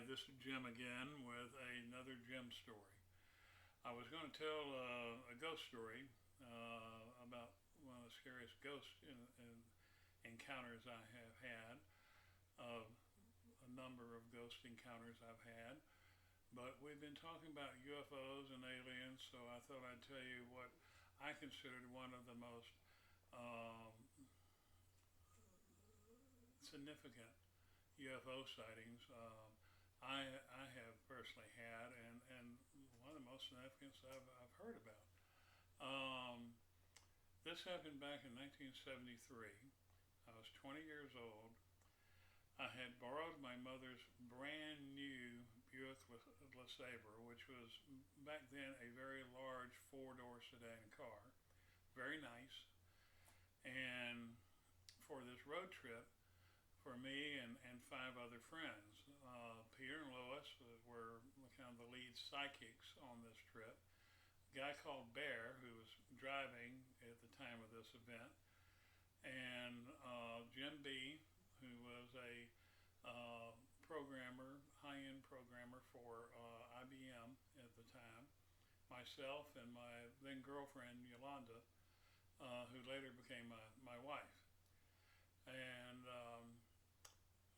this is Jim again with another Jim story. I was going to tell a ghost story about one of the scariest encounters I have had, a number of ghost encounters I've had. But we've been talking about UFOs and aliens, so I thought I'd tell you what I considered one of the most um, significant UFO sightings I have personally had, and one of the most significant I've heard about. Um, this happened back in 1973. I was 20 years old. I had borrowed my mother's brand new Buick LeSabre, which was back then a very large four-door sedan car, very nice. And for this road trip, for me and five other friends, Peter and Lois were kind of the lead psychics on this trip. A guy called Bear, who was driving at the time of this event, and Jim B, who was a programmer, high-end programmer for IBM at the time, myself and my then girlfriend Yolanda, who later became my wife. And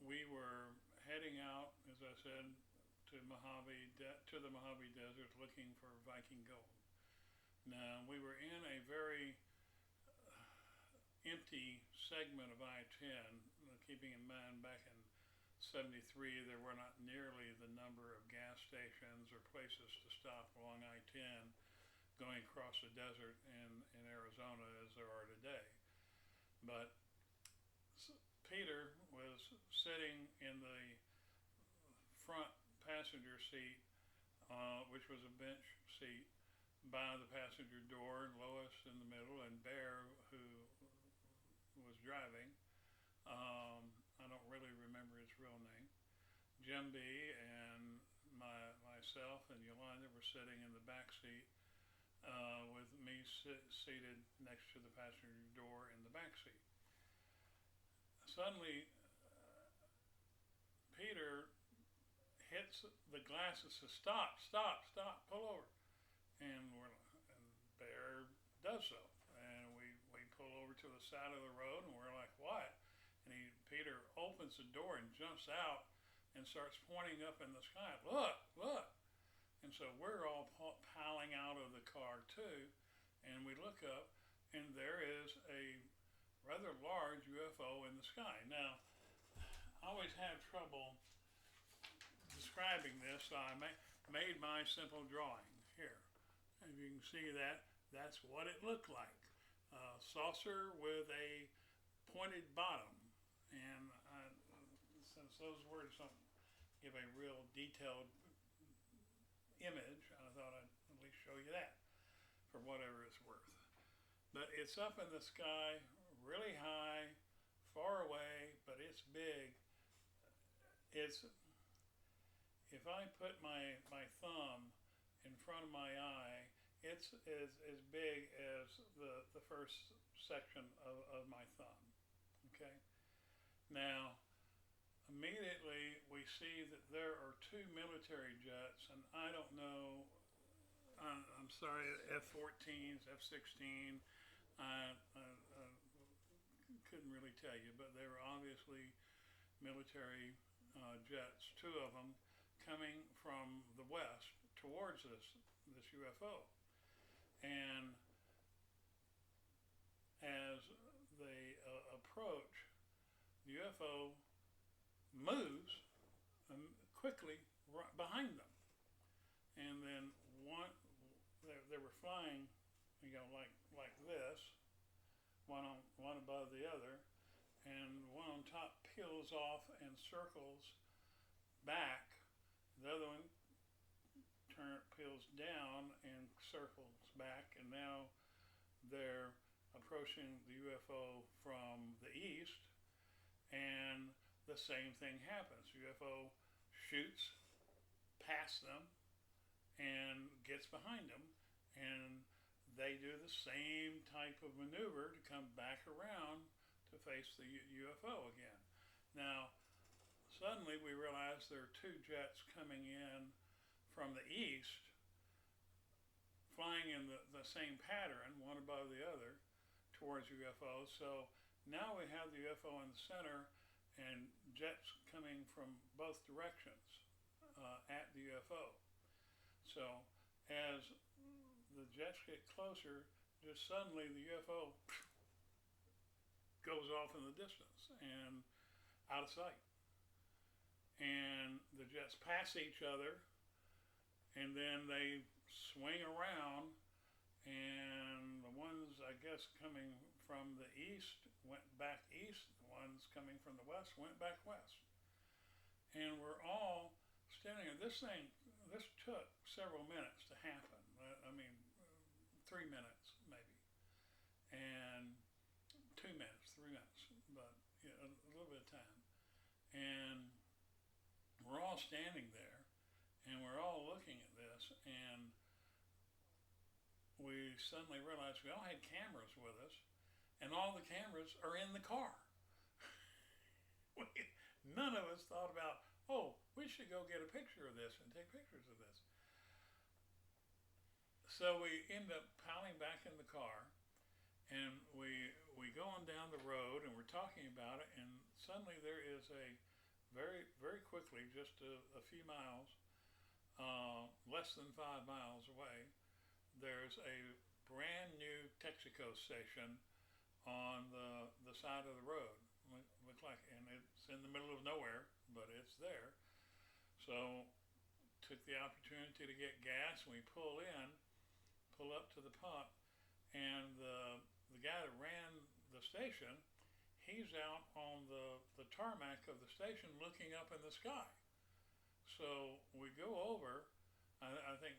we were heading out, as I said, to the Mojave Desert looking for Viking gold. Now, we were in a very empty segment of I-10, keeping in mind back in 73 there were not nearly the number of gas stations or places to stop along I-10 going across the desert in Arizona as there are today. But Peter was sitting in the front passenger seat, which was a bench seat, by the passenger door, and Lois in the middle, and Bear, who was driving. I don't really remember his real name. Jim B and myself and Yolanda were sitting in the back seat, with me seated next to the passenger door in the back seat. Suddenly, Peter hits the glass and says, "Stop! Stop! Stop! Pull over!" And Bear does so, and we pull over to the side of the road, and we're like, "What?" And Peter opens the door and jumps out and starts pointing up in the sky. "Look! Look!" And so we're all piling out of the car too, and we look up, and there is a rather large UFO in the sky. Now, I always have trouble describing this, so I made my simple drawing here. If you can see that, that's what it looked like. A saucer with a pointed bottom. And since those words don't give a real detailed image, I thought I'd at least show you that for whatever it's worth. But it's up in the sky, really high, far away, but it's big. It's, if I put my thumb in front of my eye, it's as big as the first section of my thumb. Okay? Now, immediately we see that there are two military jets, and I don't know, I'm sorry, F-14s, F-16, I couldn't really tell you, but they were obviously military jets, two of them coming from the west towards this UFO. And as they approach, the UFO moves quickly right behind them. And then they were flying, like this, one above the other, and one on top peels off and circles back. The other one peels down and circles back, and now they're approaching the UFO from the east, and the same thing happens. The UFO shoots past them and gets behind them, and they do the same type of maneuver to come back around to face the UFO again. Now, suddenly we realize realized there are two jets coming in from the east, flying in the same pattern, one above the other, towards UFO. So now we have the UFO in the center and jets coming from both directions at the UFO. So as the jets get closer, just suddenly the UFO goes off in the distance and out of sight. And the jets pass each other, and then they swing around, and the ones, I guess, coming from the east went back east, the ones coming from the west went back west. And we're all standing there. This took several minutes to happen. I mean, 3 minutes maybe, and 2 minutes, 3 minutes, but you know, a little bit of time. And we're all standing there, and we're all looking at this, and we suddenly realized we all had cameras with us, and all the cameras are in the car. None of us thought about, oh, we should go get a picture of this and take pictures of this. So we end up piling back in the car, and we go on down the road, and we're talking about it, and suddenly there is very quickly, just a few miles, less than 5 miles away, there's a brand new Texaco station on the side of the road. Look like, and it's in the middle of nowhere, but it's there. So took the opportunity to get gas, and we pull up to the pump, and the guy that ran the station, he's out on the tarmac of the station looking up in the sky. So we go over, I think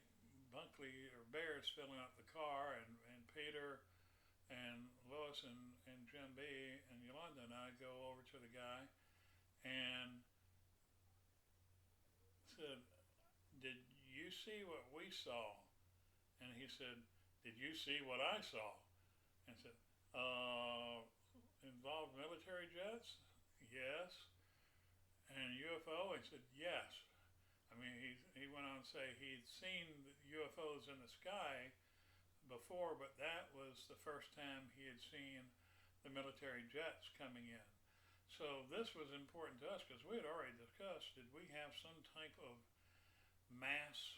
Bunkley or Bear is filling up the car, and Peter and Lois and Jim B and Yolanda and I go over to the guy and said, "Did you see what we saw?" And he said, "Did you see what I saw?" And I said, "Involved military jets?" "Yes." "And UFO?" He said, "Yes." I mean, he went on to say he'd seen UFOs in the sky before, but that was the first time he had seen the military jets coming in. So this was important to us because we had already discussed, did we have some type of mass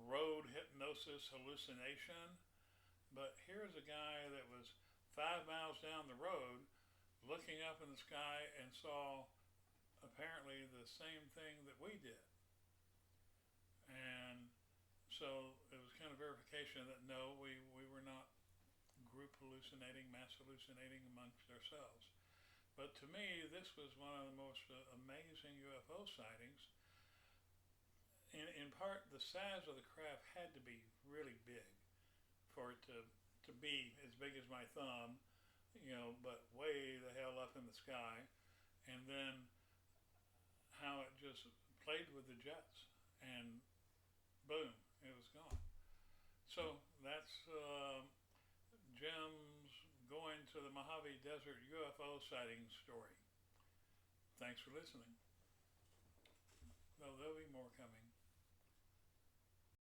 road hypnosis hallucination? But here's a guy that was 5 miles down the road looking up in the sky and saw apparently the same thing that we did. And so it was kind of verification that no, we were not group hallucinating, mass hallucinating amongst ourselves. But to me, this was one of the most amazing UFO sightings. In part, the size of the craft had to be really big for it to be as big as my thumb, you know, but way the hell up in the sky. And then how it just played with the jets, and boom, it was gone. So that's Jim's going to the Mojave Desert UFO sighting story. Thanks for listening. Well, there'll be more coming.